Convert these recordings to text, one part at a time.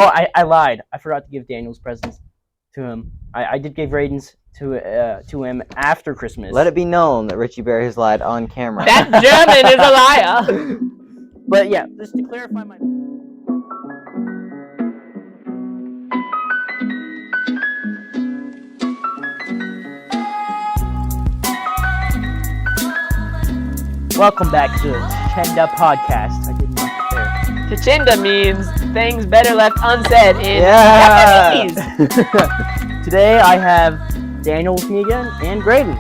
Oh, I lied. I forgot to give Daniel's presents to him. I did give Raiden's to him after Christmas. Let it be known that Richie Bear has lied on camera. That German is a liar. But yeah, just to clarify my. Welcome back to the Tacenda podcast. I did not there. Tacenda means things better left unsaid in Yeah. Japanese. Today I have Daniel with me again and Graydon.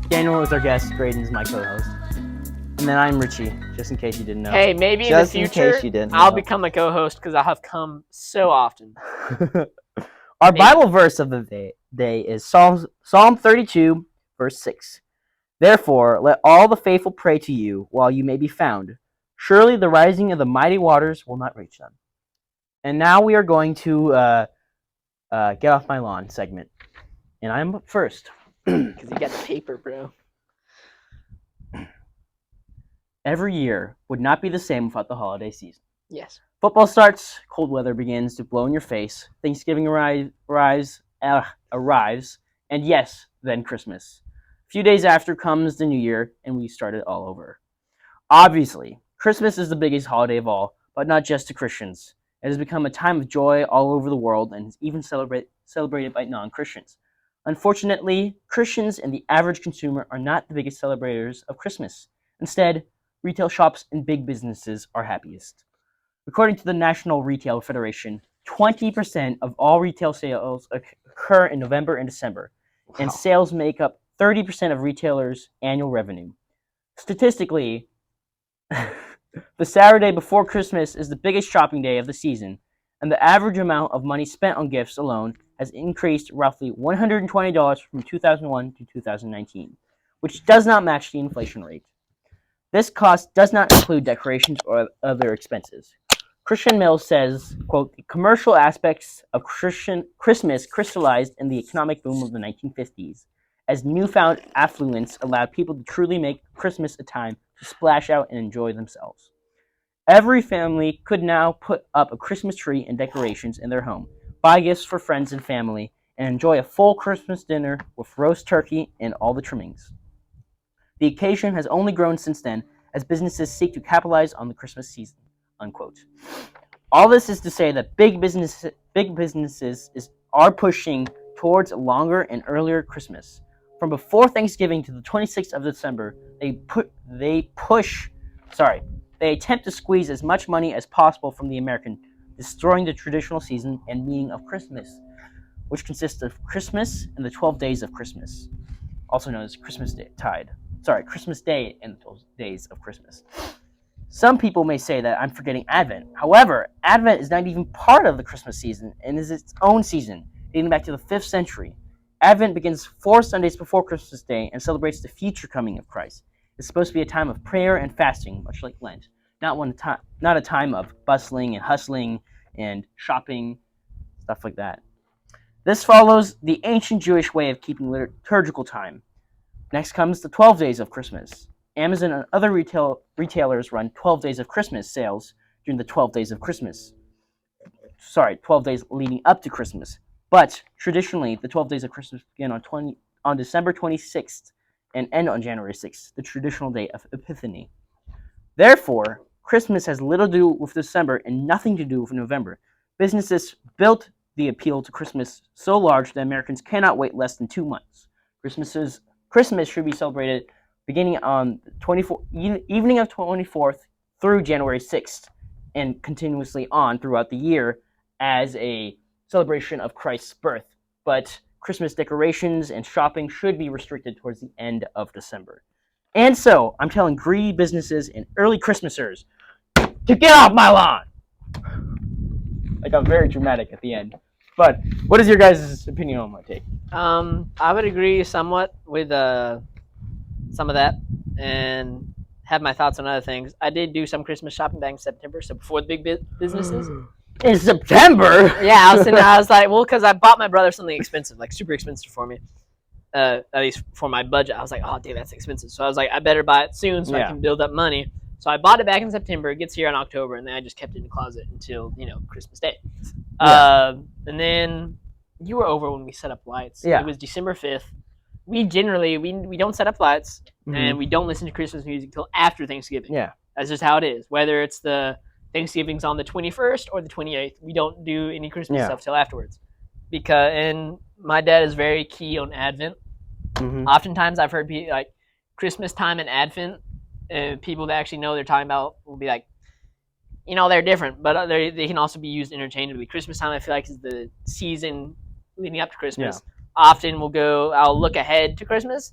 Daniel is our guest. Graydon is my co-host. And then I'm Richie, just in case you didn't know. Hey, maybe Just in in the future, case you didn't I'll know. become a co-host because I have come so often. Our Bible verse of the day is Psalm 32, verse 6. Therefore, let all the faithful pray to you while you may be found. Surely the rising of the mighty waters will not reach them. And now we are going to get off my lawn segment. And I'm up first. Because you got the paper, bro. Every year would not be the same without the holiday season. Yes. Football starts, cold weather begins to blow in your face, Thanksgiving arrives, and yes, then Christmas. A few days after comes the new year, and we start it all over. Obviously, Christmas is the biggest holiday of all, but not just to Christians. It has become a time of joy all over the world and is even celebrated by non-Christians. Unfortunately, Christians and the average consumer are not the biggest celebrators of Christmas. Instead, retail shops and big businesses are happiest. According to the National Retail Federation, 20% of all retail sales occur in November and December, and sales make up 30% of retailers' annual revenue. Statistically, the Saturday before Christmas is the biggest shopping day of the season, and the average amount of money spent on gifts alone has increased roughly $120 from 2001 to 2019, which does not match the inflation rate. This cost does not include decorations or other expenses. Christian Mills says, quote, the commercial aspects of Christmas crystallized in the economic boom of the 1950s, as newfound affluence allowed people to truly make Christmas a time to splash out and enjoy themselves. Every family could now put up a Christmas tree and decorations in their home, buy gifts for friends and family, and enjoy a full Christmas dinner with roast turkey and all the trimmings. The occasion has only grown since then, as businesses seek to capitalize on the Christmas season, unquote. All this is to say that big businesses are pushing towards a longer and earlier Christmas. From before Thanksgiving to the 26th of December, they attempt to squeeze as much money as possible from the American, destroying the traditional season and meaning of Christmas, which consists of Christmas and the 12 days of Christmas, also known as Christmas Day and the 12 days of Christmas. Some people may say that I'm forgetting Advent. However, Advent is not even part of the Christmas season and is its own season, dating back to the 5th century. Advent begins 4 Sundays before Christmas Day and celebrates the future coming of Christ. It's supposed to be a time of prayer and fasting, much like Lent, not a time of bustling and hustling and shopping, stuff like that. This follows the ancient Jewish way of keeping liturgical time. Next comes the 12 days of Christmas. Amazon and other retailers run 12 days of Christmas sales during the 12 days of Christmas. 12 days leading up to Christmas. But traditionally, the 12 days of Christmas begin on December 26th and end on January 6th, the traditional day of Epiphany. Therefore, Christmas has little to do with December and nothing to do with November. Businesses built the appeal to Christmas so large that Americans cannot wait less than 2 months. Christmas should be celebrated beginning on evening of 24th through January 6th and continuously on throughout the year as a celebration of Christ's birth. But Christmas decorations and shopping should be restricted towards the end of December. And so, I'm telling greedy businesses and early Christmasers to get off my lawn! I got very dramatic at the end. But what is your guys' opinion on my take? I would agree somewhat with some of that and have my thoughts on other things. I did do some Christmas shopping back in September, so before the big businesses. In September? Yeah, I was like, well, because I bought my brother something expensive, like super expensive for me. At least for my budget. I was like, oh, dude, that's expensive. So I was like, I better buy it soon so I can build up money. So I bought it back in September. It gets here in October, and then I just kept it in the closet until Christmas Day. Yeah. And then you were over when we set up lights. Yeah. It was December 5th. We generally we don't set up lights, and we don't listen to Christmas music until after Thanksgiving. Yeah. That's just how it is. Whether it's the Thanksgiving's on the 21st or the 28th, we don't do any Christmas stuff till afterwards. And my dad is very key on Advent. Oftentimes I've heard people like Christmas time and Advent, people that actually know what they're talking about will be like, they're different, but they can also be used interchangeably. Christmas time, I feel like, is the season leading up to Christmas. Yeah. Often I'll look ahead to Christmas,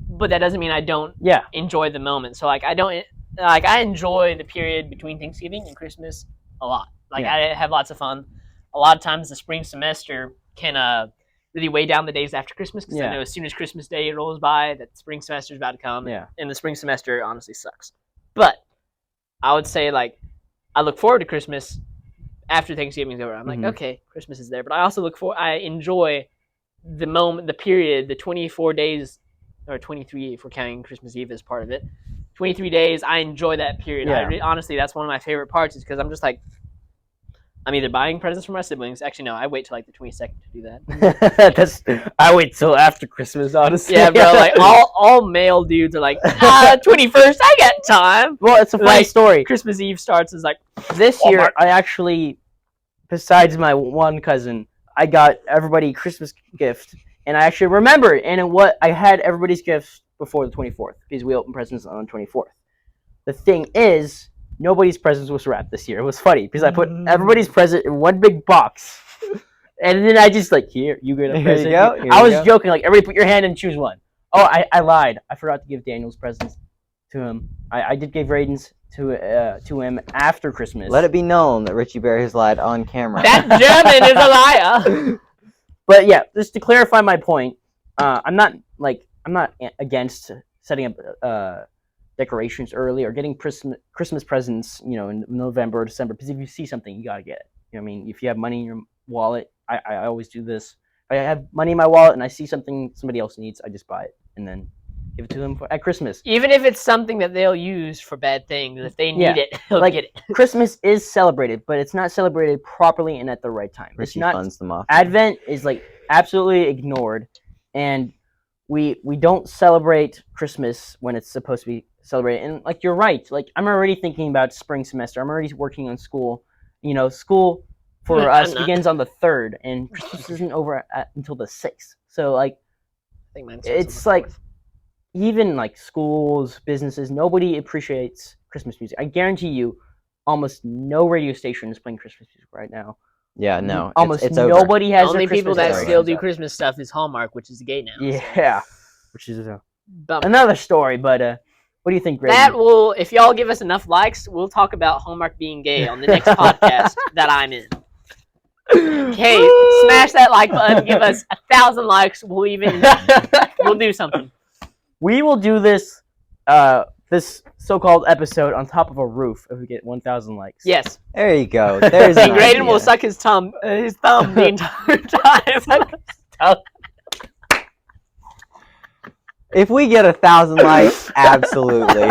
but that doesn't mean I don't enjoy the moment. So I enjoy the period between Thanksgiving and Christmas a lot. I have lots of fun. A lot of times the spring semester can really weigh down the days after Christmas, because I know as soon as Christmas Day rolls by, that spring semester is about to come. Yeah. And the spring semester honestly sucks. But I would say I look forward to Christmas after Thanksgiving's over. I'm like, okay, Christmas is there. But I enjoy the moment, the period, the 24 days, or 23 if we're counting Christmas Eve as part of it. 23 days, I enjoy that period. Yeah. Honestly, that's one of my favorite parts, is because I'm just I'm either buying presents for my siblings. Actually, no, I wait till the 22nd to do that. I wait till after Christmas, honestly. Yeah, bro. All male dudes are 21st, I got time. Well, it's a funny story. Christmas Eve starts as this year. I actually, besides my one cousin, I got everybody a Christmas gift, and I actually remember. And I had everybody's gifts before the 24th, because we opened presents on the 24th. The thing is, nobody's presents was wrapped this year. It was funny because I put everybody's present in one big box, and then I just here, you get a present. I was joking, everybody put your hand and choose one. Oh, I lied. I forgot to give Daniel's presents to him. I did give Raiden's to him after Christmas. Let it be known that Richie Bear has lied on camera. That German is a liar. But yeah, just to clarify my point, I'm not against setting up decorations early or getting Christmas presents, in November or December, because if you see something, you gotta get it. You know what I mean? If you have money in your wallet, I always do this. If I have money in my wallet and I see something somebody else needs, I just buy it and then give it to them at Christmas. Even if it's something that they'll use for bad things, if they need it, they'll get it. Christmas is celebrated, but it's not celebrated properly and at the right time. Richie funds them off. Advent is absolutely ignored, and we don't celebrate Christmas when it's supposed to be celebrated. And you're right. I'm already thinking about spring semester. I'm already working on school. School for us begins on the 3rd, and Christmas isn't over until the 6th. So I think it's even schools, businesses, nobody appreciates Christmas music. I guarantee you, almost no radio station is playing Christmas music right now. Yeah, no. Almost it's nobody over. has. The only people that still do Christmas stuff is Hallmark, which is gay now. Yeah, which is another story. But what do you think, Graydon? That will, if y'all give us enough likes, we'll talk about Hallmark being gay on the next podcast that I'm in. Okay, smash that like button. Give us 1,000 likes. We'll do something. We will do this so-called episode on top of a roof if we get 1,000 likes. Yes. There you go. There's and Graydon will suck his thumb the entire time. If we get 1,000 likes, absolutely.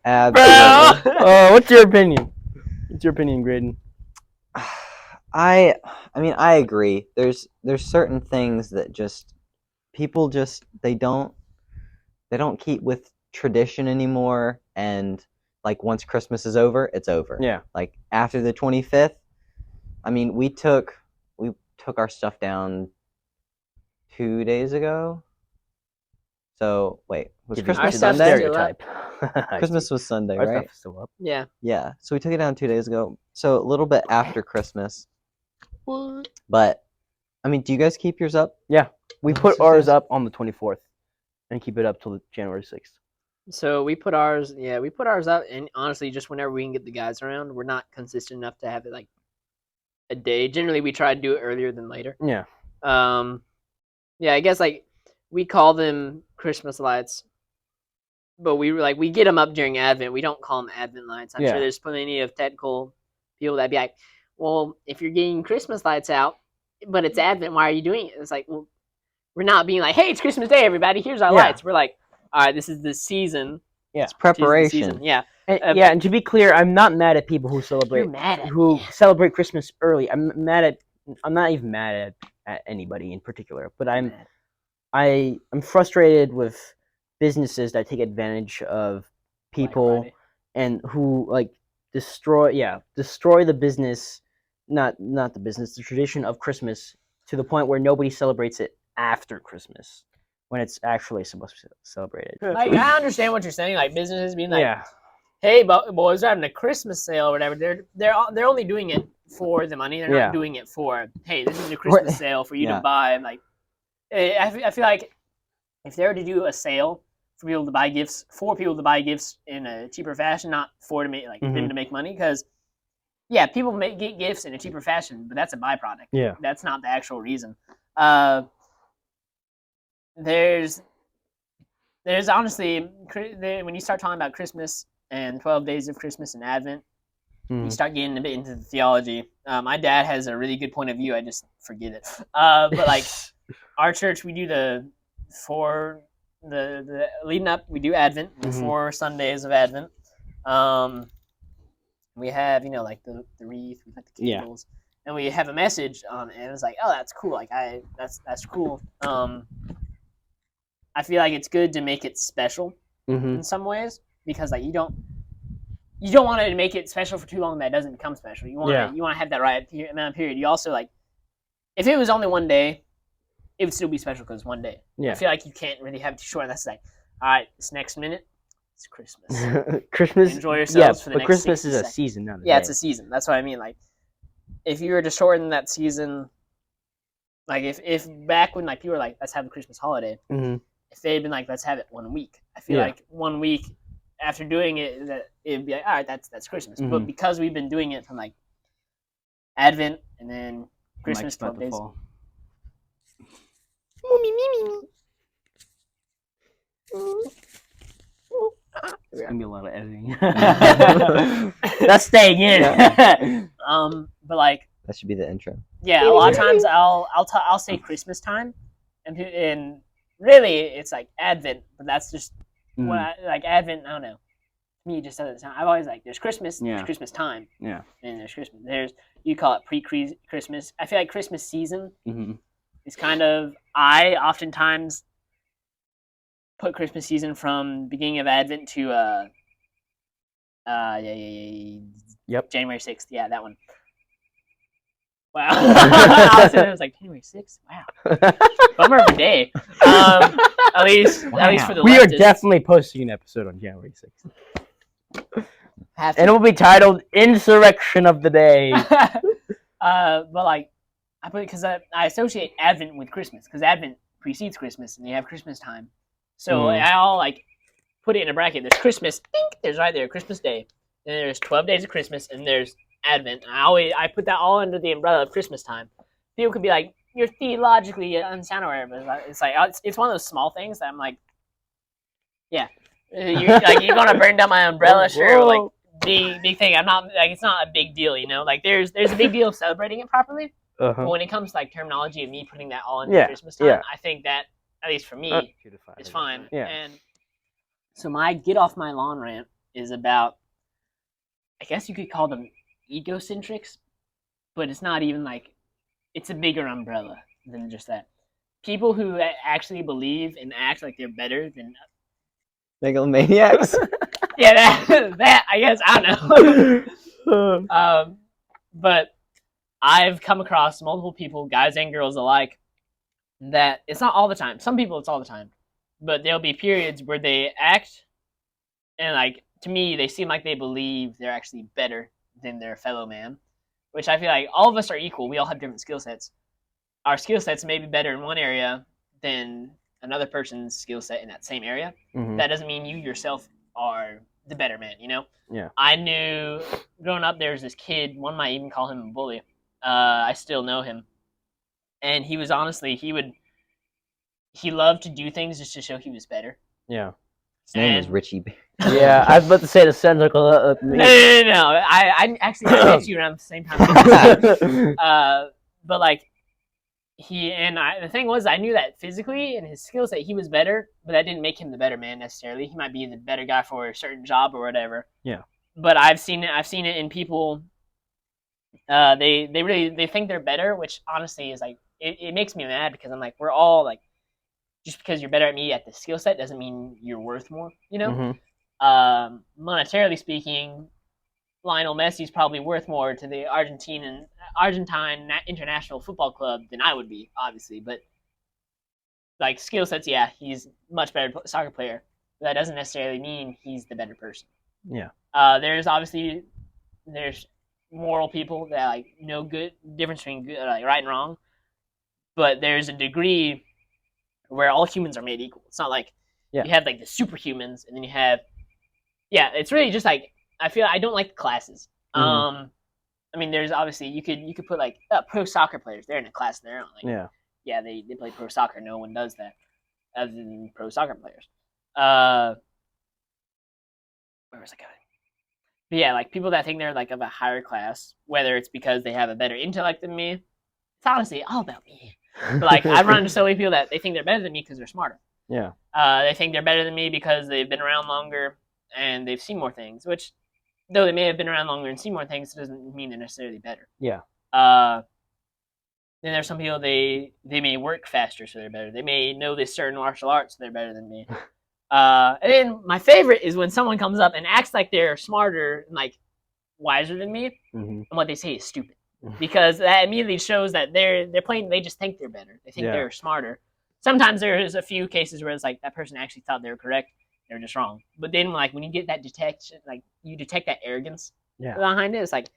What's your opinion? What's your opinion, Graydon? I mean, I agree. There's certain things that people they don't keep with tradition anymore, and once Christmas is over, it's over. Yeah. After the 25th, I mean, we took our stuff down 2 days ago. So wait, was Christmas Sunday? Christmas was Sunday, right? Our stuff is still up. Yeah. Yeah. So we took it down 2 days ago. So a little bit after Christmas. What? But I mean, do you guys keep yours up? Yeah. We put ours up on the 24th and keep it up till January 6th. So we put ours up, and honestly, just whenever we can get the guys around, we're not consistent enough to have it a day. Generally, we try to do it earlier than later. Yeah. Yeah, I guess we call them Christmas lights, but we get them up during Advent. We don't call them Advent lights. I'm sure there's plenty of technical people that'd be like, well, if you're getting Christmas lights out, but it's Advent, why are you doing it? It's well, we're not being hey, it's Christmas Day, everybody. Here's our lights. We're all right, this is the season Yeah. It's preparation. Season. Yeah. And to be clear, I'm not mad at people who You're mad at celebrate Christmas early. I'm not even mad at anybody in particular, but I'm frustrated with businesses that take advantage of people and who like destroy the business, not the business, the tradition of Christmas to the point where nobody celebrates it after Christmas when it's actually supposed to be celebrated. Like, I understand what you're saying, like businesses being like, Yeah. hey, boys, we're having a Christmas sale or whatever. They're only doing it for the money. They're not doing it for, hey, this is a Christmas sale for you to buy. Like, I feel like if they were to do a sale for people to buy gifts, in a cheaper fashion, not for to make them to make money, because people get gifts in a cheaper fashion, but that's a byproduct. Yeah, that's not the actual reason. There's honestly, when you start talking about Christmas and 12 days of Christmas and Advent, you start getting a bit into the theology. My dad has a really good point of view. I just forget it. But like our church, we do the leading up, we do Advent, the 4 Sundays of Advent. We have, like the wreath, we got the candles, and we have a message on it. And it's like, oh, that's cool. Like that's cool. I feel like it's good to make it special in some ways, because like you don't want to make it special for too long that it doesn't become special. You want to have that right amount of period. You also like, if it was only one day, it would still be special because it's one day. I feel like you can't really have it too short. That's like, all right, this next minute, it's Christmas. Christmas. Enjoy yourselves for the next Christmas is a seconds. season, not a day. It's a season. That's what I mean. Like, if you were to shorten that season, like if back when like people were like, let's have a Christmas holiday, if they had been like, let's have it 1 week, I feel like 1 week after doing it, that it'd be like, all right, that's Christmas. But because we've been doing it from like Advent and then Christmas, 12 days. There's gonna be a lot of editing. That's staying in. But like that should be the intro. Yeah, a lot of times I'll say Christmas time, and really it's like Advent, but that's just like Advent. I don't know. To me, it just doesn't sound. I've always like there's Christmas, there's Christmas time, and there's Christmas. You call it pre-Christmas. I feel like Christmas season is kind of. I oftentimes put Christmas season from beginning of Advent to January 6th. Yeah, that one. Wow. I was like, January 6th? Wow. Bummer of a day. At least for the We are leftists. definitely posting an episode on January 6th. And it will be titled Insurrection of the Day. But like, I put it because I associate Advent with Christmas, because Advent precedes Christmas and you have Christmas time. So I'll like put it in a bracket. There's Christmas, there's right there, Christmas Day. Then there's 12 days of Christmas, and there's Advent. I put that all under the umbrella of Christmas time. People could be like, you're theologically unsound or whatever, but it's like it's one of those small things that I'm like, yeah, you're gonna burn down my umbrella, sure, like big thing. I'm not like, it's not a big deal, like there's a big deal of celebrating it properly. But when it comes to like terminology of me putting that all into Christmas time, I think that, at least for me, is fine. Yeah. And so my get off my lawn rant is about, I guess you could call them egocentrics, but it's not even like, it's a bigger umbrella than just that. People who actually believe and act like they're better than megalomaniacs. that I guess, I don't know. But I've come across multiple people, guys and girls alike, that it's not all the time. Some people it's all the time, but there'll be periods where they act, and like, to me, they seem like they believe they're actually better than their fellow man, which I feel like all of us are equal. We all have different skill sets. Our skill sets may be better in one area than another person's skill set in that same area. That doesn't mean you yourself are the better man, Yeah. I knew growing up, there was this kid, one might even call him a bully. I still know him. And he was honestly, he loved to do things just to show he was better. Yeah. His name is Richie. Yeah, I was about to say the sounds like No. I actually met you around the same time. But like, the thing was, I knew that physically and his skill set, he was better, but that didn't make him the better man necessarily. He might be the better guy for a certain job or whatever. Yeah. But I've seen it in people. They think they're better, which honestly is like it makes me mad because I'm like, we're all like, just because you're better at me at the skill set doesn't mean you're worth more, you know. Mm-hmm. Monetarily speaking, Lionel Messi's probably worth more to the Argentine International Football Club than I would be, obviously. But like skill sets, yeah, he's much better soccer player. But that doesn't necessarily mean he's the better person. Yeah. There's moral people that like know good difference between good, like right and wrong. But there's a degree where all humans are made equal. It's not like you have like the superhumans, and then you have it's really just like I don't like the classes. Mm-hmm. I mean, there's obviously you could put like pro soccer players. They're in a class of their own. Like, they play pro soccer. No one does that other than pro soccer players. Where was I going? But yeah, like people that think they're like of a higher class, whether it's because they have a better intellect than me. It's honestly all about me. But like I've run into so many people that they think they're better than me because they're smarter. Yeah. They think they're better than me because they've been around longer and they've seen more things. Which, though they may have been around longer and seen more things, doesn't mean they're necessarily better. Yeah. Then there's some people they may work faster, so they're better. They may know this certain martial arts, so they're better than me. And then my favorite is when someone comes up and acts like they're smarter and like wiser than me, and what they say is stupid, because that immediately shows that they're playing. They just think they're better. They think they're smarter. Sometimes there's a few cases where it's like that person actually thought they were correct, they were just wrong. But then like when you get that detection, like you detect that arrogance behind it. It's like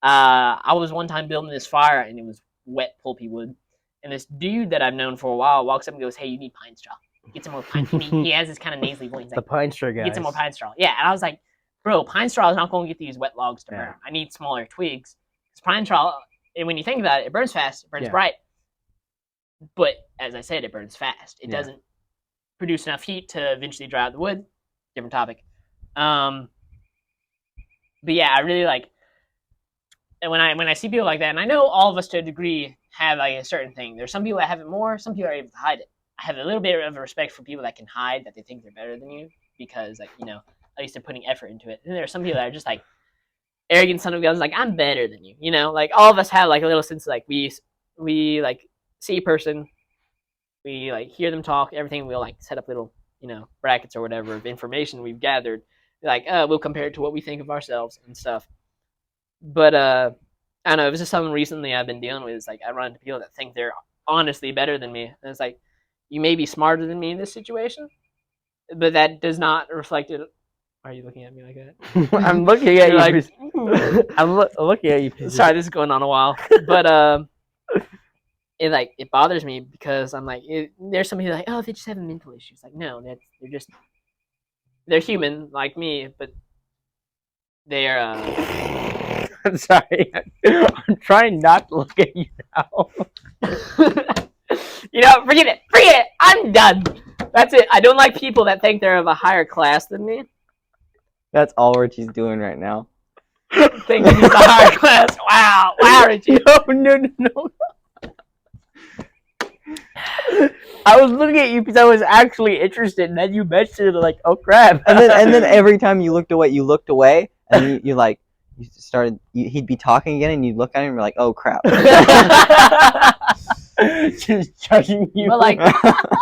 I was one time building this fire and it was wet pulpy wood, and this dude that I've known for a while walks up and goes, "Hey, you need pine straw. Get some more pine." He has this kind of nasally voice. He's like, the pine straw guy. Get some more pine straw. Yeah, and I was like, bro, pine straw is not going to get these wet logs to burn. I need smaller twigs. Because pine straw, and when you think about it, it burns fast, it burns bright. But as I said, it burns fast. It doesn't produce enough heat to eventually dry out the wood. Different topic. But yeah, I really like. And when I see people like that, and I know all of us to a degree have like a certain thing. There's some people that have it more. Some people are able to hide it. I have a little bit of a respect for people that can hide that they think they're better than you because, like, at least they're putting effort into it. And there are some people that are just like arrogant son of guns, like I'm better than you. Like all of us have like a little sense of, like we like see a person, we like hear them talk, everything. We'll like set up little brackets or whatever of information we've gathered. Like we'll compare it to what we think of ourselves and stuff. But I don't know. It was just something recently I've been dealing with. It's like I run into people that think they're honestly better than me, and it's like, you may be smarter than me in this situation, but that does not reflect it. Why are you looking at me like that? I'm looking at you. Like, I'm looking at you. Sorry, this is going on a while, but it bothers me because I'm like, there's somebody like, oh, they just have mental issues. Like, no, they're human like me, but they're. I'm sorry. I'm trying not to look at you now. Forget it. I'm done. That's it. I don't like people that think they're of a higher class than me. That's all Richie's doing right now. Thinking he's a higher class. Wow, Richie. No. I was looking at you because I was actually interested, and then you mentioned it, like, oh crap. And then every time you looked away, and he'd be talking again, and you'd look at him and be like, oh crap. Just judging you. But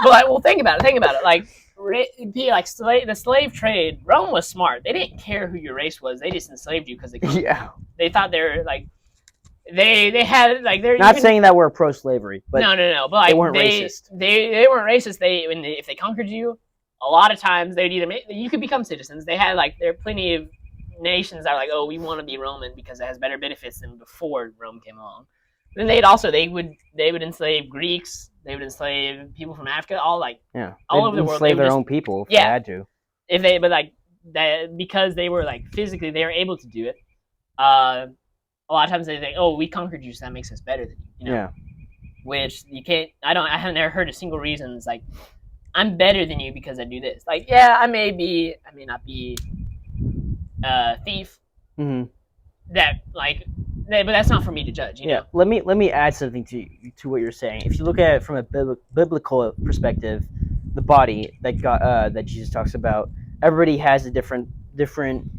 well, think about it. Like the slave trade, Rome was smart. They didn't care who your race was. They just enslaved you because they thought they were like they had like they're not saying that we're pro-slavery, but no. But like, they weren't racist. They weren't racist. If they conquered you, a lot of times they'd you could become citizens. They had like there are plenty of nations that are like, oh, we want to be Roman because it has better benefits than before Rome came along. Then they would enslave Greeks, they would enslave people from Africa, all over the world. Enslave their own people if they had to. Because they were like physically they were able to do it. A lot of times they think, oh, we conquered you, so that makes us better than you. Yeah. Which you can't. I haven't never heard a single reason. It's like I'm better than you because I do this. Like, yeah, I may not be a thief. Mm-hmm. That like but that's not for me to judge. You know? Let me add something to what you're saying. If you look at it from a biblical perspective, the body that Jesus talks about, everybody has a different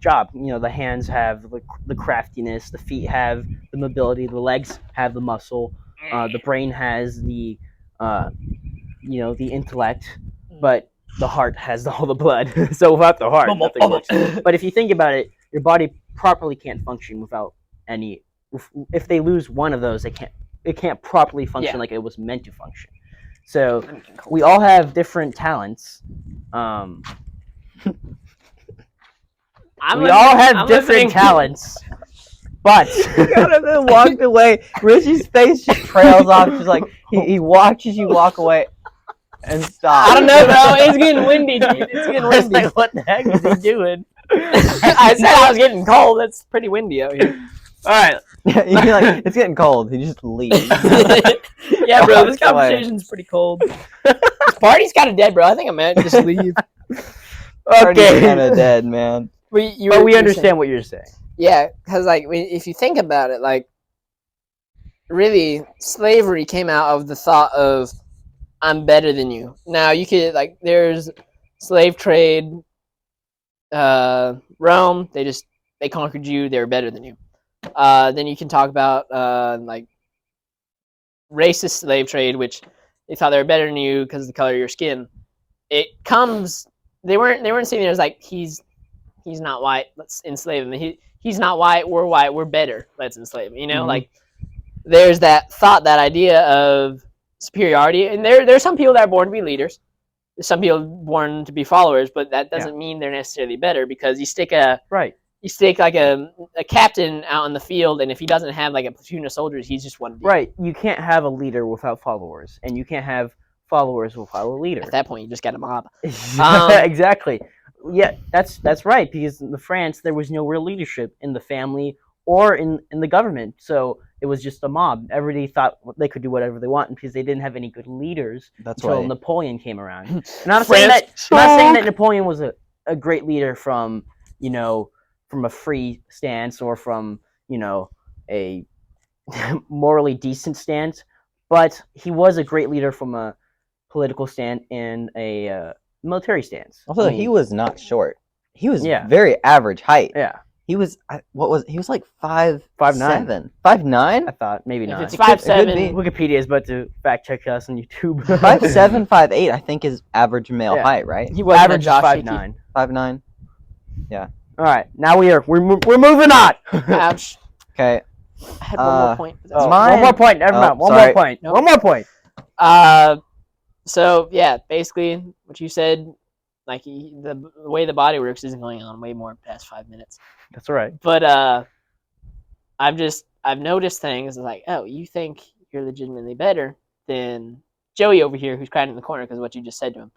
job. You know, the hands have the craftiness, the feet have the mobility, the legs have the muscle, the brain has the the intellect, but the heart has all the blood. So without the heart, nothing works. But if you think about it, your body properly can't function without any. If they lose one of those, it can't properly function like it was meant to function. So we all have different talents. We all have different talents. But Jonathan walked away. Richie's face just trails off. Just like he watches you walk away and stop. I don't know, bro. It's getting windy, dude. It's getting windy. Like, what the heck is he doing? I said I was getting cold. It's pretty windy out here. All right. You're like, it's getting cold. He just leaves. Yeah, bro. This conversation's pretty cold. This party's kind of dead, bro. I think I might just leave. Okay. Kind of dead, man. But we understand what you're saying. Yeah, because like if you think about it, like really, slavery came out of the thought of I'm better than you. Now you could there's slave trade, Rome. They conquered you. They were better than you. Then you can talk about racist slave trade, which they thought they were better than you because of the color of your skin. They weren't saying there's he's not white. Let's enslave him. He's not white. We're white. We're better. Let's enslave him. You know, there's that thought, that idea of superiority, and there's some people that are born to be leaders. There's some people born to be followers, but that doesn't mean they're necessarily better, because you stick a captain out in the field, and if he doesn't have a platoon of soldiers, he's just one dude. Right. You can't have a leader without followers, and you can't have followers without a leader. At that point, you just got a mob. Exactly. Yeah, that's right. Because in France, there was no real leadership in the family or in the government, so it was just a mob. Everybody thought they could do whatever they want because they didn't have any good leaders until Napoleon came around. And I'm not saying that Napoleon was a great leader from a free stance or from a morally decent stance, but he was a great leader from a political stand and a military stance. Also, he was not short. He was very average height. Yeah. He was he was like 5'9". 5'9"? 5'9"? I thought maybe not. If it's 5'7", Wikipedia is about to fact check us on YouTube. 5'7", 5'8", I think is average male height, right? He was average 5'9". 5'9". Yeah. All right, now we're moving on. Ouch. Okay. I had one more point. One more point. Never mind. One more point. Nope. One more point. So yeah, basically what you said, the way the body works isn't going on way more past 5 minutes. That's all right. But I've noticed things oh, you think you're legitimately better than Joey over here, who's crying in the corner because of what you just said to him.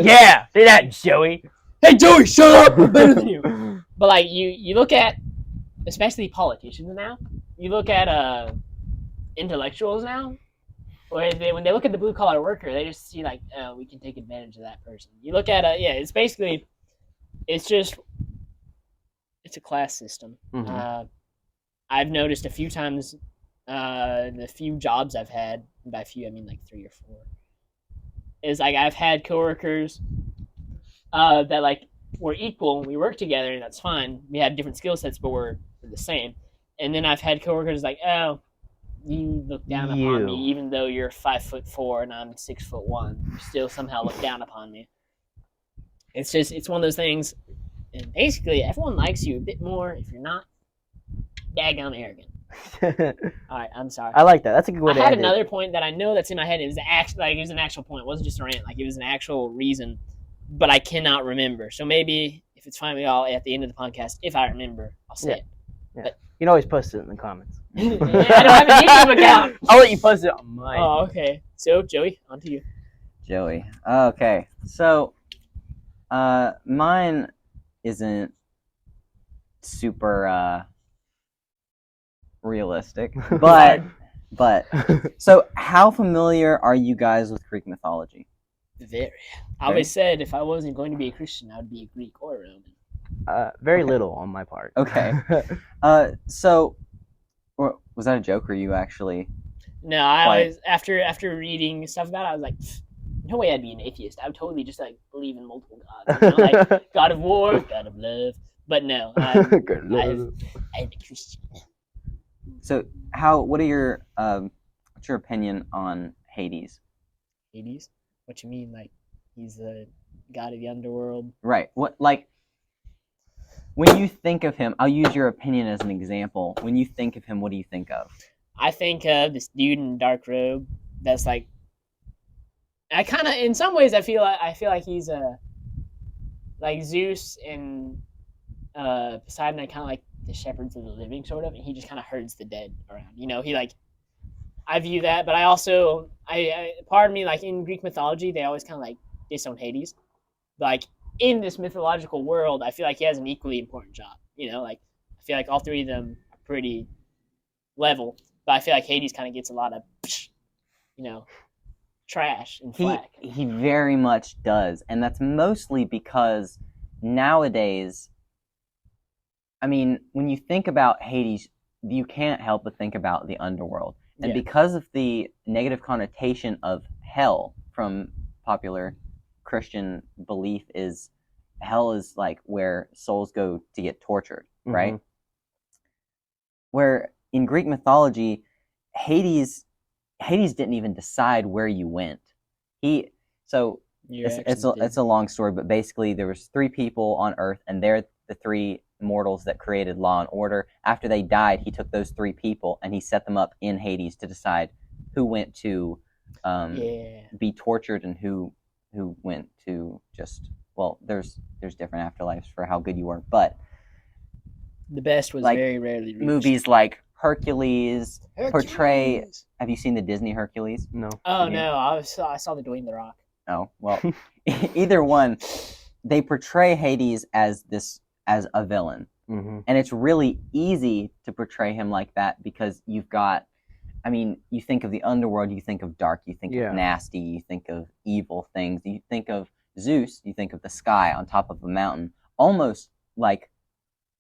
Yeah, say that, Joey. Hey, Joey, shut up! I'm better than you. But you look at, especially politicians now. You look at intellectuals now. When they look at the blue collar worker, they just see oh, we can take advantage of that person. You look at it's basically, it's a class system. Mm-hmm. I've noticed a few times, the few jobs I've had, and by few I mean 3 or 4, is I've had coworkers that we're equal and we work together, and that's fine. We have different skill sets, but we're the same. And then I've had coworkers oh, you look down upon me, even though you're 5'4" and I'm 6'1". You still somehow look down upon me. It's one of those things, and basically everyone likes you a bit more if you're not daggone arrogant. All right, I'm sorry. I like that. That's a good way to I had end another point that I know that's in my head. It was it was an actual point. It wasn't just a rant. It was an actual reason, but I cannot remember. So maybe if it's fine with y'all at the end of the podcast, if I remember, I'll say it. Yeah. But you can always post it in the comments. I don't have an YouTube account. I'll let you post it on mine. Oh, okay. So, Joey, on to you. Joey. Okay. So, mine isn't super realistic, but so how familiar are you guys with Greek mythology? Very. I always said if I wasn't going to be a Christian, I would be a Greek or a Roman. Very little on my part. Okay. So, was that a joke, or you actually? No, I always after reading stuff about it, I was like, no way I'd be an atheist. I would totally just like believe in multiple gods, like God of War, God of Love. But no, I'm a Christian. So, what are what's your opinion on Hades? Hades? What you mean? Like he's the god of the underworld? Right. What like when you think of him? I'll use your opinion as an example. When you think of him, what do you think of? I think of this dude in a dark robe. That's like, I kind of, in some ways, I feel like he's like Zeus and Poseidon are kind of like the shepherds of the living, sort of, and he just kind of herds the dead around. He like, I view that, but I also, part of me, like in Greek mythology, they always kind of like disown Hades. Like in this mythological world, I feel like he has an equally important job. Like I feel like all three of them are pretty level, but I feel like Hades kind of gets a lot of, trash and flack. He very much does, and that's mostly because nowadays, I mean, when you think about Hades, you can't help but think about the underworld. And because of the negative connotation of hell from popular Christian belief, is hell is like where souls go to get tortured, right? Mm-hmm. Where in Greek mythology, Hades didn't even decide where you went. It's a long story, but basically there was 3 people on Earth, and they're the 3 mortals that created law and order. After they died, he took those 3 people and he set them up in Hades to decide who went to be tortured and who went to just, well, there's different afterlives for how good you were, but the best was like, very rarely reached. Movies like Hercules portray. Have you seen the Disney Hercules? No. Oh no, I saw the Dwayne the Rock. Oh well, either one, they portray Hades as a villain, mm-hmm. and it's really easy to portray him like that because you've got. I mean, you think of the underworld, you think of dark, you think of nasty, you think of evil things, you think of Zeus, you think of the sky on top of a mountain, almost like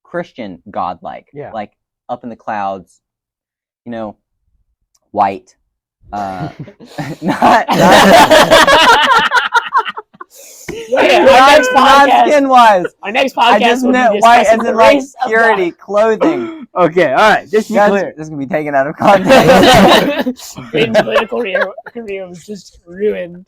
Christian godlike, like up in the clouds, white, not skin wise. Our next podcast. I just meant white as in like purity, clothing. Okay, all right. Just be clear. This is gonna be taken out of context. His political career was just ruined.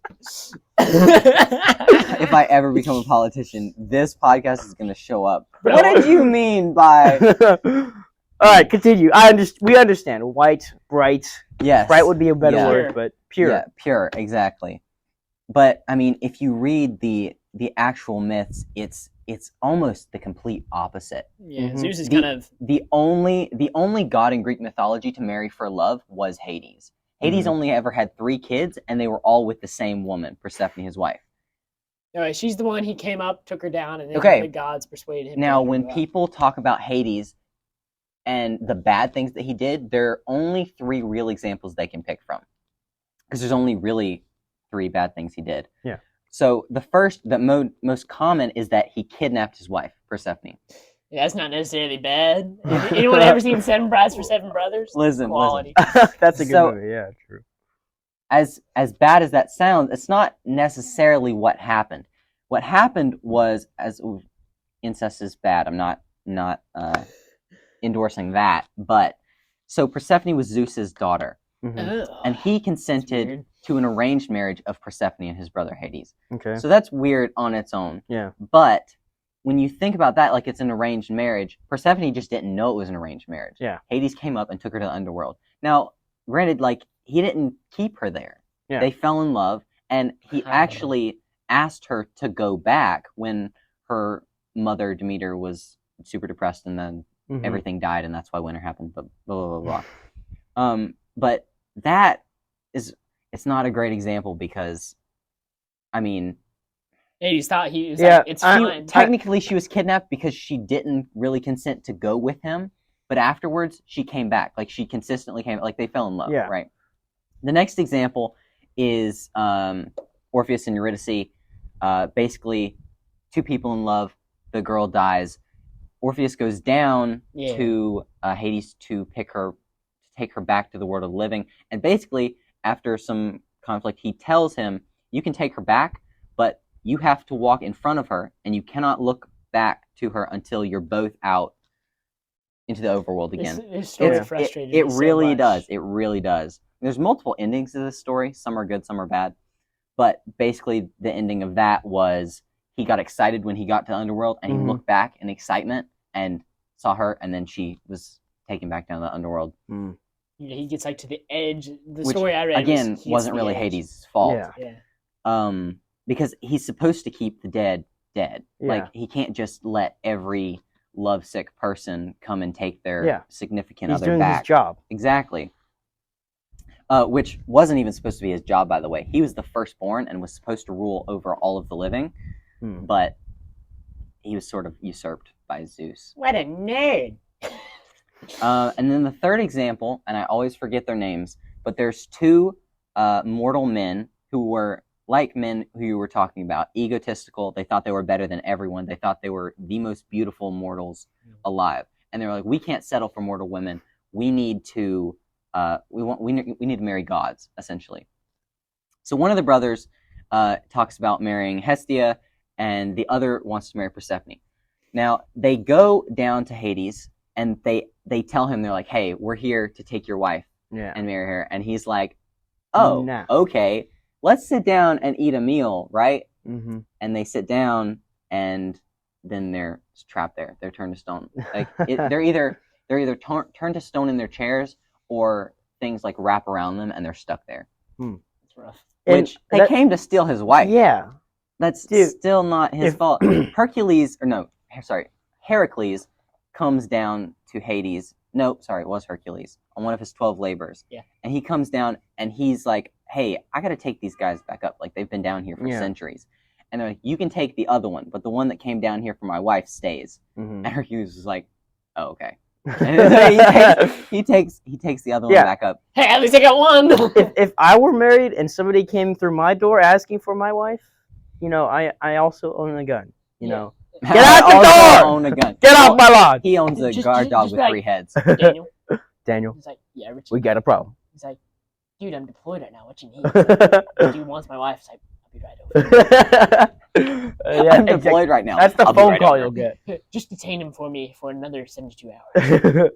If I ever become a politician, this podcast is gonna show up. What did you mean by? All right, continue. We understand. White, bright. Yes. Bright would be a better word, but pure. Yeah, pure, exactly. But I mean, if you read the actual myths, it's almost the complete opposite. Yeah, mm-hmm. Zeus is kind of the only god in Greek mythology to marry for love was Hades. Hades mm-hmm. only ever had 3 kids, and they were all with the same woman, Persephone, his wife. All right, she's the one he came up, took her down, and then the gods persuaded him. Now, when people talk about Hades and the bad things that he did, there are only 3 real examples they can pick from, because there's only really 3 bad things he did. Yeah. So the first, most common, is that he kidnapped his wife, Persephone. Yeah, that's not necessarily bad. Anyone ever seen 7 Brides for 7 Brothers? Listen. That's a good movie. Yeah, true. As bad as that sounds, it's not necessarily what happened. What happened was, incest is bad. I'm not endorsing that, but so Persephone was Zeus's daughter, mm-hmm. and he consented to an arranged marriage of Persephone and his brother Hades. Okay. So that's weird on its own. Yeah. But when you think about that, like it's an arranged marriage, Persephone just didn't know it was an arranged marriage. Yeah. Hades came up and took her to the underworld. Now, granted, like he didn't keep her there. Yeah. They fell in love, and he actually asked her to go back when her mother Demeter was super depressed, and then mm-hmm. everything died, and that's why winter happened. But blah blah blah blah. But that is. It's not a great example because, I mean... Hades thought he was like, it's fine. Technically, she was kidnapped because she didn't really consent to go with him, but afterwards, she came back. Like, she consistently came... Like, they fell in love, right? The next example is Orpheus and Eurydice. Basically, 2 people in love. the girl dies, Orpheus goes down Yeah. to Hades to take her back to the world of the living. And basically, after some conflict, he tells him, you can take her back, but you have to walk in front of her, and you cannot look back to her until you're both out into the overworld again. This story frustrated me It really so much. does. It really does. There's multiple endings to this story. Some are good, some are bad. But basically, the ending of that was he got excited when he got to the underworld, and he looked back in excitement and saw her, and then she was taken back down to the underworld. Yeah, he gets like to the edge. The Which, story I read again, wasn't really Hades' fault. Yeah. Because he's supposed to keep the dead dead. Yeah. Like, he can't just let every lovesick person come and take their significant other doing back. His job. Exactly. Which wasn't even supposed to be his job, by the way. He was the firstborn and was supposed to rule over all of the living, but he was sort of usurped by Zeus. What a nerd! And then the third example, and I always forget their names, but there's two mortal men who were like men who you were talking about, egotistical. They thought they were better than everyone. They thought they were the most beautiful mortals alive, and they were like, "We can't settle for mortal women. We need to, we need to marry gods, essentially." So one of the brothers talks about marrying Hestia, and the other wants to marry Persephone. Now they go down to Hades, and they tell him, they're like, "Hey, we're here to take your wife and marry her," and he's like, "Oh, okay. Let's sit down and eat a meal, right?" And they sit down, and then they're trapped there. They're turned to stone. Like they're either turned to stone in their chairs, or things like wrap around them, and they're stuck there. It's rough. Which they came to steal his wife. Yeah, that's still not his fault. Heracles comes down to Hades. No, sorry, it was Hercules on one of his 12 labors. Yeah, and he comes down, and he's like, "Hey, I got to take these guys back up. Like, they've been down here for centuries." And they're like, "You can take the other one, but the one that came down here for my wife stays." And Hercules was like, "Oh, okay." And he takes the other one back up. Hey, at least I got one. if I were married and somebody came through my door asking for my wife, I also own a gun. You know, get out the door! Own a gun. Get off my lawn! He owns a guard dog with 3 heads. Daniel. He's like, "Yeah, Richie. We got a problem." He's like, "Dude, I'm deployed right now. What you need?" Like, "Dude wants my wife." He's like, "I'll be right over." I'm deployed right now. That's the phone call you'll get. Just detain him for me for another 72 hours.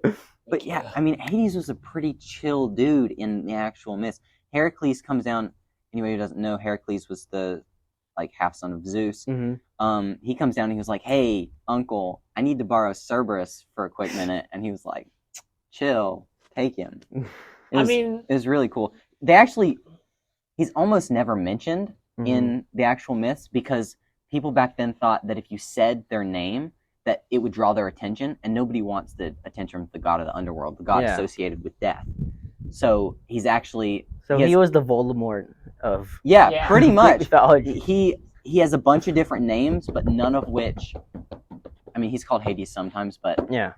But yeah, I mean, Hades was a pretty chill dude in the actual myths. Heracles comes down. Anybody who doesn't know, Heracles was the half son of Zeus. He comes down and he was like, "Hey, uncle, I need to borrow Cerberus for a quick minute," and he was like, "Chill, take him." It was really cool. He's almost never mentioned in the actual myths, because people back then thought that if you said their name, that it would draw their attention, and nobody wants the attention of the god of the underworld, the god associated with death. So he's actually... he was the Voldemort of... Yeah, pretty much. mythology. He has a bunch of different names, but none of which... I mean, he's called Hades sometimes, but... Yeah.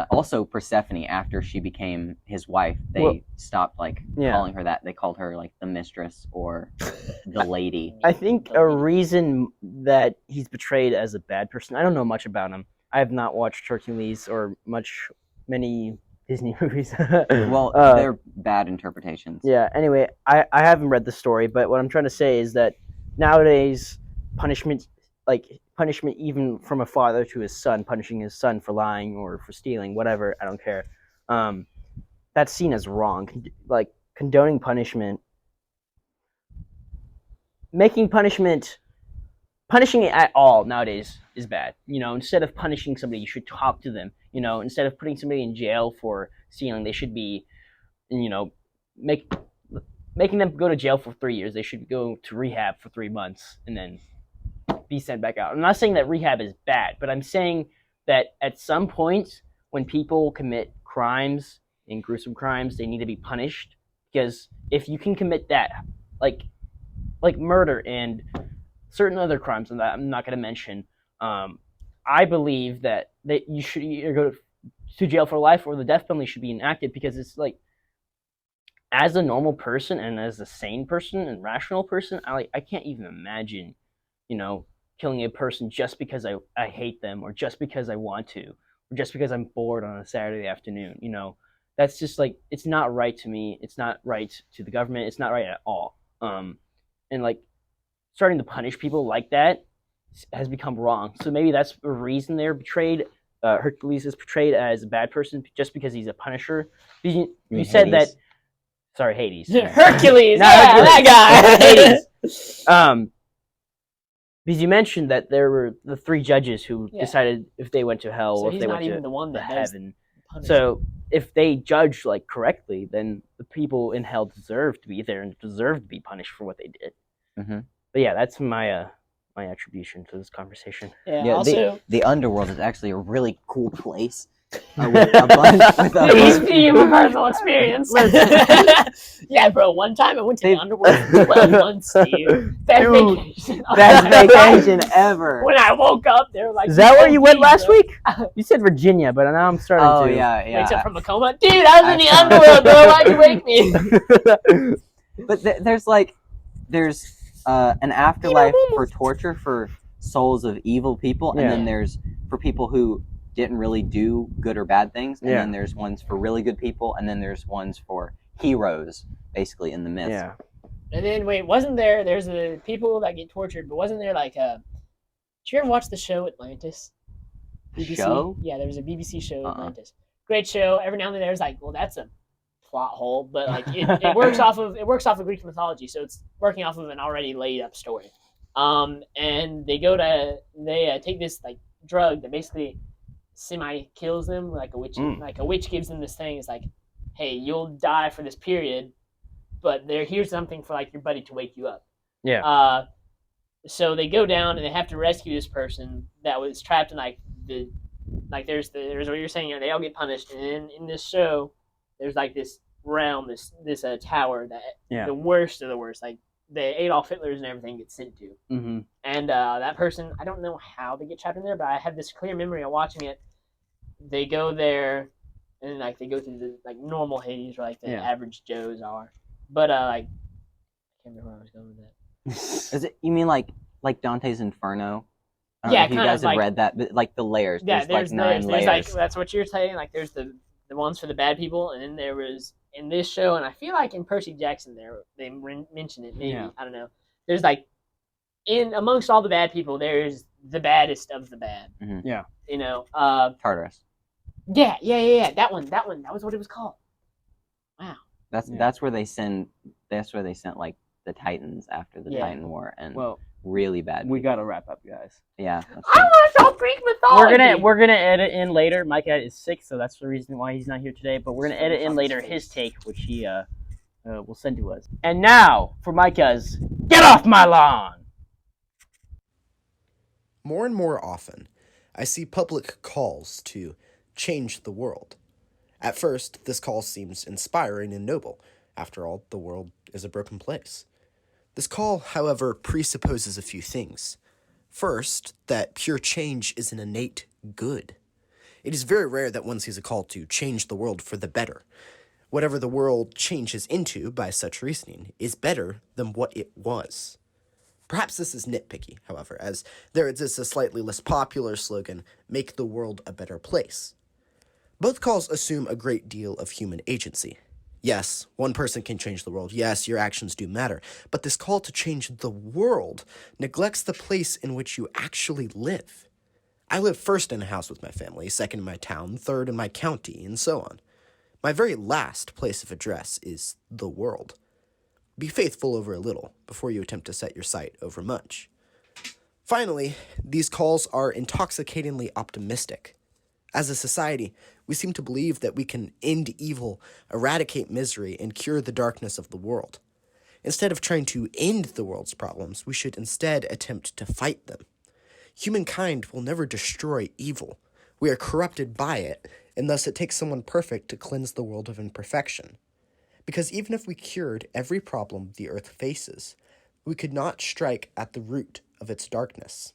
Also Persephone, after she became his wife, they stopped calling her that. They called her the mistress or the lady. I think a reason that he's portrayed as a bad person, I don't know much about him. I have not watched Hercules or many Disney movies. Well, they're bad interpretations. Yeah, anyway, I haven't read the story, but what I'm trying to say is that nowadays punishment even from a father to his son, punishing his son for lying or for stealing, whatever, I don't care. That's seen as wrong. Condoning punishment, punishing it at all nowadays is bad. Instead of punishing somebody, you should talk to them. Instead of putting somebody in jail for stealing, they should be, making them go to jail for 3 years. They should go to rehab for 3 months and then be sent back out. I'm not saying that rehab is bad, but I'm saying that at some point when people commit crimes and gruesome crimes, they need to be punished, because if you can commit that, like murder and certain other crimes that I'm not going to mention, I believe that you should either go to jail for life or the death penalty should be enacted, because it's as a normal person and as a sane person and rational person, I can't even imagine, killing a person just because I hate them, or just because I want to, or just because I'm bored on a Saturday afternoon. That's just like, it's not right to me. It's not right to the government. It's not right at all. And like, starting to punish people like that has become wrong. So maybe that's the reason they're betrayed. Hercules is portrayed as a bad person just because he's a punisher. You said that. Hades? Sorry, Hades. Hercules. Not Yeah, Hercules. that guy. Hades. Because you mentioned that there were the 3 judges who decided if they went to hell So or if he's they not went even to the one that heaven. does So if they judge like correctly, then the people in hell deserve to be there and deserve to be punished for what they did. Mm-hmm. But yeah, that's my attribution to this conversation. Yeah. Also, the underworld is actually a really cool place. With a bunch, speaking from personal experience. Yeah, bro. One time I went to the underworld for 12 months, dude. Best vacation. Best vacation ever. When I woke up, they were like, "Is that where you went last week?" You said Virginia, but now I'm starting to. Wakes up from a coma. Dude, I was in the underworld, bro. Why'd you wake me? But there's an afterlife for torture for souls of evil people, and then there's for people who didn't really do good or bad things, and then there's ones for really good people, and then there's ones for heroes, basically, in the myth. Yeah. And then there's the people that get tortured, but wasn't there like did you ever watch the show Atlantis? BBC? Show? Yeah, there was a BBC show Atlantis. Great show. Every now and then there's like, well, that's a plot hole, but like it works off of Greek mythology, so it's working off of an already laid up story. And they take this like drug that basically semi kills them, like a witch. Like a witch gives them this thing. It's like, hey, you'll die for this period, but here's something for like your buddy to wake you up. Yeah. So they go down and they have to rescue this person that was trapped in there's what you're saying. They all get punished, and in this show, there's like this realm, this tower that the worst of the worst, like the Adolf Hitlers and everything, get sent to. Mm-hmm. And that person, I don't know how they get trapped in there, but I have this clear memory of watching it. They go there, and like they go through the like normal Hades, where like the average Joes are. But I can't remember where I was going with that. Is it? You mean like Dante's Inferno? I don't Yeah, know if you guys have like, read that, but like the layers. Yeah, there's like 9 layers. Like, that's what you're saying. Like there's the ones for the bad people, and then there was in this show, and I feel like in Percy Jackson they mentioned it. Maybe I don't know. There's like in amongst all the bad people, there's the baddest of the bad. Mm-hmm. Yeah. Tartarus. Yeah. That one. That was what it was called. Wow. That's where they sent like the Titans after the Titan War, and really bad people. We gotta wrap up, guys. Yeah. I want to talk Greek mythology. We're gonna edit in later. Micah is sick, so that's the reason why he's not here today. But we're gonna edit in later his take, which he will send to us. And now for Micah's "Get Off My Lawn." More and more often, I see public calls to change the world. At first, this call seems inspiring and noble. After all, the world is a broken place. This call, however, presupposes a few things. First, that pure change is an innate good. It is very rare that one sees a call to change the world for the better. Whatever the world changes into by such reasoning is better than what it was. Perhaps this is nitpicky, however, as there exists a slightly less popular slogan, "Make the world a better place." Both calls assume a great deal of human agency. Yes, one person can change the world. Yes, your actions do matter. But this call to change the world neglects the place in which you actually live. I live first in a house with my family, second in my town, third in my county, and so on. My very last place of address is the world. Be faithful over a little before you attempt to set your sight over much. Finally, these calls are intoxicatingly optimistic. As a society, we seem to believe that we can end evil, eradicate misery, and cure the darkness of the world. Instead of trying to end the world's problems, we should instead attempt to fight them. Humankind will never destroy evil. We are corrupted by it, and thus it takes someone perfect to cleanse the world of imperfection. Because even if we cured every problem the earth faces, we could not strike at the root of its darkness.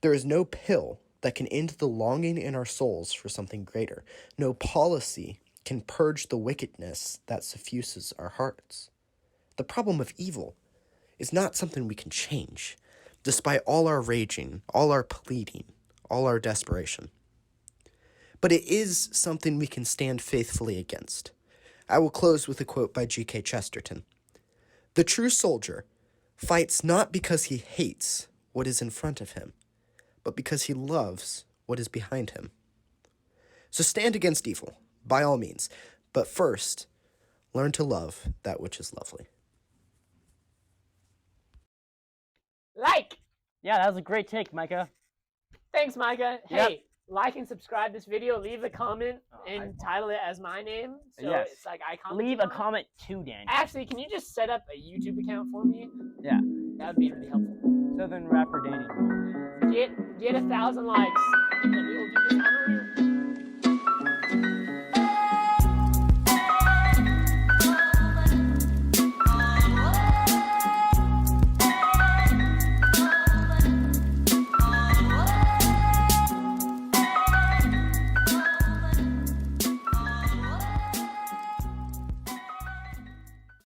There is no pill that can end the longing in our souls for something greater. No policy can purge the wickedness that suffuses our hearts. The problem of evil is not something we can change, despite all our raging, all our pleading, all our desperation. But it is something we can stand faithfully against. I will close with a quote by G.K. Chesterton. "The true soldier fights not because he hates what is in front of him, but because he loves what is behind him." So stand against evil, by all means, but first, learn to love that which is lovely. Like! Yeah, that was a great take, Micah. Thanks, Micah. Yep. Hey, like and subscribe this video. Leave a comment and title it as my name. So Yes. it's like I commented Leave a on it. comment too, Daniel. Actually, can you just set up a YouTube account for me? Yeah. That would be really helpful. Southern rapper Danny. Get 1,000 likes.